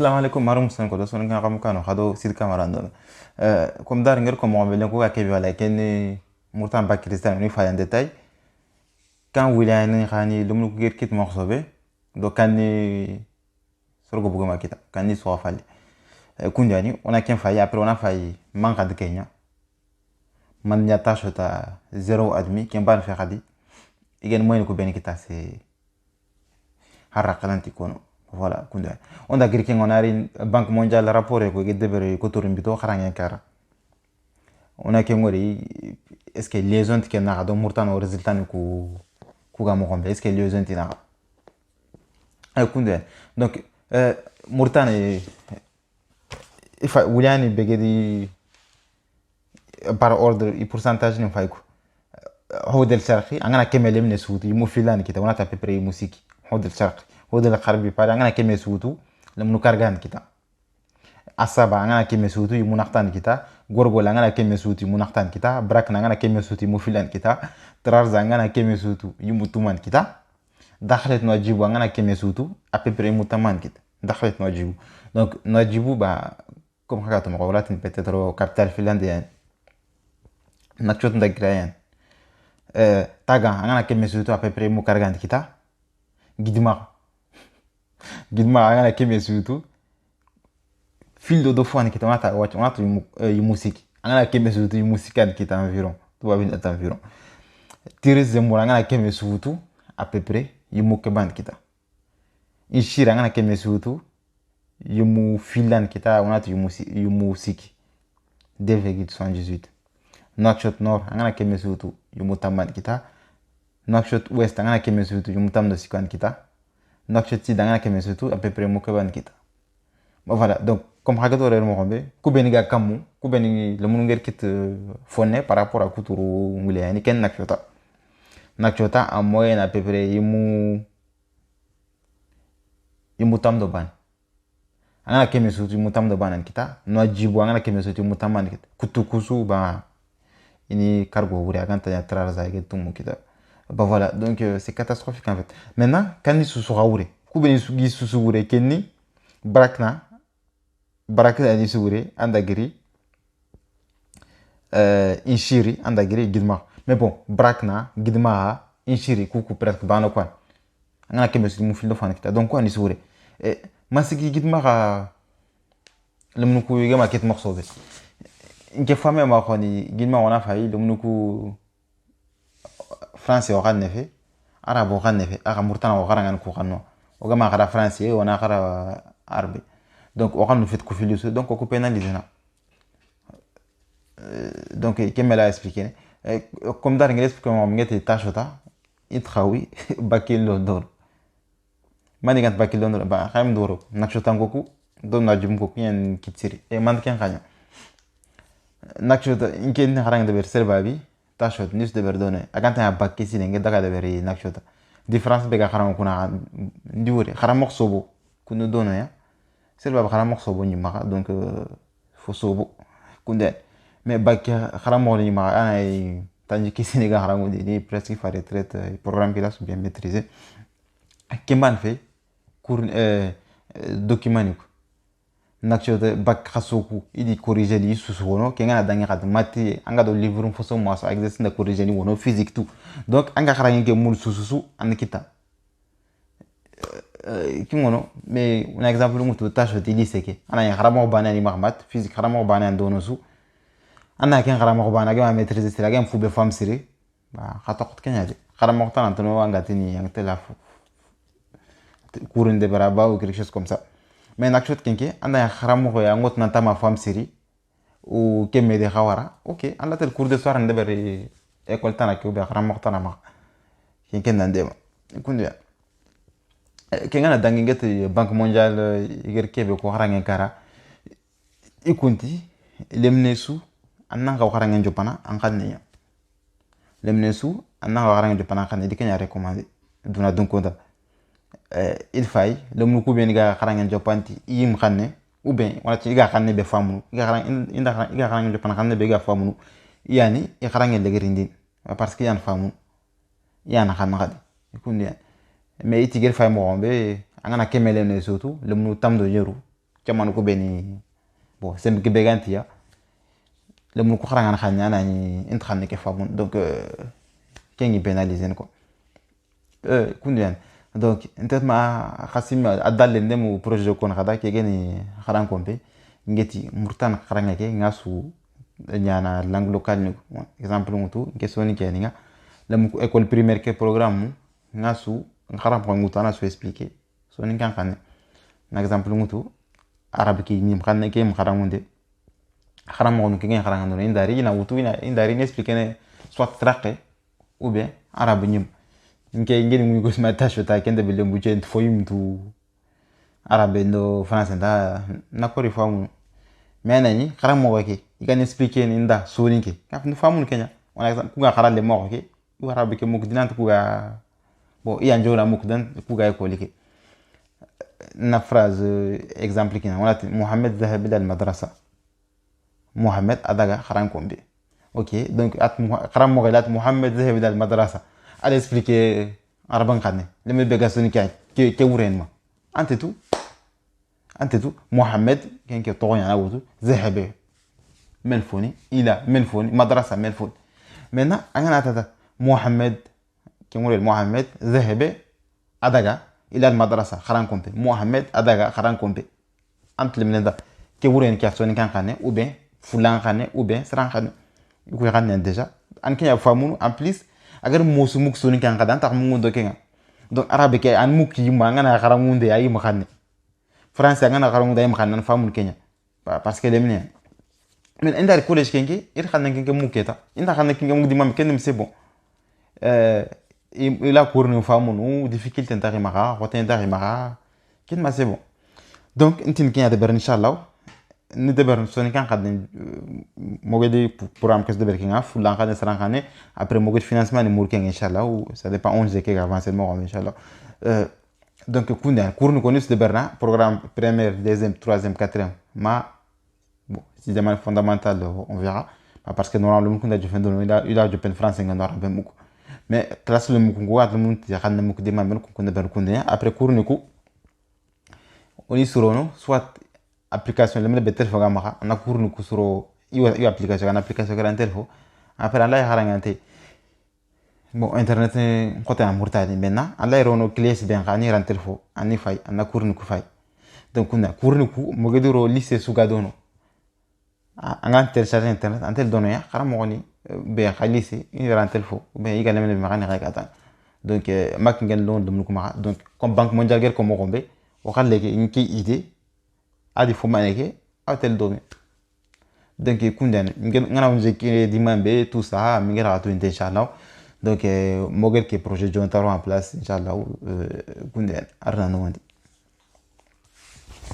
Assalamu alaikum marum san ko son nga kam kano hado sid kamarando comme dar ngir ko mo be ko ke wala ken murtan ba kristan ni fa en détail kan wilani khani lum ko gir kit mo xobe do kan ni sorgo bugo makita kan ni so fali kunjani on a ken fayi après on a fayi manka de kenya man nya tashota 0,5 ken ban fe khadi igen moy ko ben kita c'est harakalanti kono. Voilà, kunda. On a gri on a une banque mondiale rapport ko ge debere ko torin bito kharanga kara. On a kemori est-ce que liaison qui na do murtan au résultat ku ga mo gombe est-ce que liaison tina. Kunda. Donc murtan il faut wulani begedi par ordre et pourcentage ni fayko. هود الشرقي انا كمل من سوتي يمو فيلان كده وانا تابري موسيقي هود الشرقي هود الغربي بار انا كمل سوتو لمنو كارغان كده asaba ngana keme sutu yu munaktan kita gorgola ngana keme sutu yu munaktan kita brakna ngana keme sutu yu mufilan kita trarza ngana keme sutu yu mutuman kita دخلت نواجبو ngana keme sutu à peu près mutaman kita دخلت نواجبو donc نواجبو ba comme hakato مقولات peut-être capital finlandien nakchot ndagrayan taga angana keme sutu à peu près mu kargant kita gidma angana keme sutu fil do fone kita onata yu musiki angana keme sutu yu musikan kita environ tuba bin at environ tiris zemur angana keme sutu à peu près yu mukeban kita inshira angana keme sutu yu mu filan kita onata yu musiki 2,78 Nouakchott Nord angana keme sutu yu mutamban kita Nouakchott Ouest angana keme sutu yu mutamdo sikwan kita Nouakchott Sud angana keme sutu à peu près mukeban kita. Bon voilà, donc comme hagato re mo gombe ku beni ga kamu ku beni le mun ngir kit fonne par rapport à kuturu ngule ni ken Nouakchott en moyenne à peu près yimu tamdo ban angana keme sutu yimu tamdo ban kita Nouadhibou angana keme sutu yimu tamban kita kutukusu ba ini cargo wuri aganta ya trarza ge tumu kita. Bah voilà, donc c'est catastrophique en fait. Maintenant, quand ils se sont raourés, combien ils se sont raourés, Kenny, Brakna ni souré, Andagiri, Inchiri, Andagiri, Gidma. Mais bon, Brakna, Gidma, Inchiri, Coucou, presque, Bano quoi. On a qu'à me fil de fan, donc quoi, ni souré. Masiki Gidma, le moukou, il y a ma quête morceau. Une fois même, Gidma, on a failli, le moukou. France ogan nefe arabo ogan nefe aga murtana ogan ko ganno oga ma gara français ona gara arabe donc ogan no fait ko filius donc ko pénalisé na donc kemel a expliqué comme dar ngel expliqué mo ngeti tashota itxawi bakil londor mani gant bakil londor ba kham doro nakshota ngoku do na jum ko ken kitsiri e man ken khanya nakshota inken harang de ber serbabi tashot news de berdone aganta ya bakki sine nge daga de beri nakshota difference be ga kharam kuna ndiwore kharam sobo kunu dono ya selba kharam sobo ni maka donc fo sobo kunde mais bakki kharam mo ni maka ana tanji kisine ga kharam ni presque fa retraite programme qui là sont bien maîtrisés kimban fait cours document ni nakchota bak khasuku idi corriger li susu wono ke ngana dangi khat mati anga do livre foso mo so exercice na corriger ni wono physique tout donc anga kharangi ke mul susu an kita ki ngono mais un exemple mutu tâche de lycée ke ana ya kharamo bana ni mahmat physique kharamo bana dono su ana ken kharamo bana ga maîtriser c'est la game fu be fam siri ba khatok kenya de kharamo tan antono anga tini yang telafo cours de baraba ou quelque chose comme ça. Mais nakchot kenke anda ya kharamo ya ngot nanta ma fam siri ou kemme de khawara ok anda tel cours de soir ande bari école tana ke be kharamo tana ma kenke nande ma kundu kenga na dangi ngeti banque mondiale iger kebe ko harangen kara ikunti lemnesu anna ga harangen jopana an kanne lemnesu anna ga harangen jopana kanne dikenya recommander duna donc il faille le moukou bien ga kharangen jopanti yim khanne ou bien wala ci ga khanne be famu ga kharan inda ga kharangen jopan khanne be ga famu yani e kharangen de gerindin parce que yan famu yan khanna khadi ikun yan mais iti gel fay mo be angana kemele ne surtout le mou tam do yeru jamanu ko beni bon sem ke begantia le mun ko kharangan khanya na ni int khanne ke famun donc kengi pénaliser ko kundian donc peut-être ma khasim adal ndem projet ko khada ke geni kharan kombe ngeti murtan kharanga ke ngasu nyana langue locale ni exemple mutu ke soni ke ninga lam ko école primaire ke programme ngasu kharam ko mutu ana su expliquer soni kan kan na exemple mutu arabe ki nim khanne ke m kharamunde kharam mo ke ngen kharanga no indari na wutu indari ni expliquer ne soit traqe ou bien arabe nim nke ngeni mu ko ma tâche ta kende bele mu jent foyum tu arabe no français da na ko rifamu menani kharam mo ke ikan expliquer ni nda soni ke kaf no famun kenya on exemple ku ga kharal le mo ke u arabe ke mo ko dinant ku ga bon iya njora mo ko dan ku ga ko like na phrase exemple kina on a Mohamed ذهب إلى المدرسة Mohamed adaga kharan kombe ok donc at kharam mo galat Mohamed ذهب إلى المدرسة allez expliquer araban khane le me bega soni ke wuren ma ante tout Mohamed ken ke to yana wutu ذهب melfoni ila melfoni madrasa melfoni maintenant angana tata Mohamed ken wuren Mohamed ذهب adaga إلى المدرسة kharan kombe Mohamed adaga kharan kombe ante le menenda ke wuren ke soni kan khane ou bien fulan khane ou bien sran khane ko khane déjà an ken ya famu en plus agar musu muk soni kan kadan tak mu do kenga donc arabe ke an muki ma ngana kharamunde ayi ma khane français ngana kharamunde ayi ma khane famu kenya parce que lemne men indar collège kenke ir khane kenke muketa inda khane kenke muk dimam kenem c'est bon il a cours no famu no difficulté ntari maka hoten ntari maka ken ma c'est bon donc intin kenya de ber inshallah ni de ber soni kan khadin mogedi programme kes de ber kinga fulan khane sran khane après mogedi financement ni murken inshallah ou ça dépend 11 que avancer mo inshallah donc kunda cours ni konus de berna programme première deuxième troisième quatrième ma bon sixième fondamental on verra parce que normalement kunda je fin de il a je pen français ngana rabe muko mais classe le muko ko at mun ya khane muko de mamel ko kunda ber kunda après cours ni ko oni surono soit application le mele betel foga maka na cours ni ko suro io application gran telfo après la harangante bon internet côté en murtali maintenant alla irono clés ben khani ran telfo ani fay ana cours ni ko fay donc kuna cours ni ko mo gediro lycée sugadono anga télécharger internet antel dono ya khara mo ni be khalisi ni ran telfo be igale mele ma khani katan donc mak ngel lon dum ko ma donc comme banque mondiale ger ko mo gombe o khalle ke inki idée adi fo maneke a tel donné donc kundan ngana wonje ki dimambe tout ça mi ngara to inshallah donc mogel ke projet jontaro en place inshallah kundan arna no wandi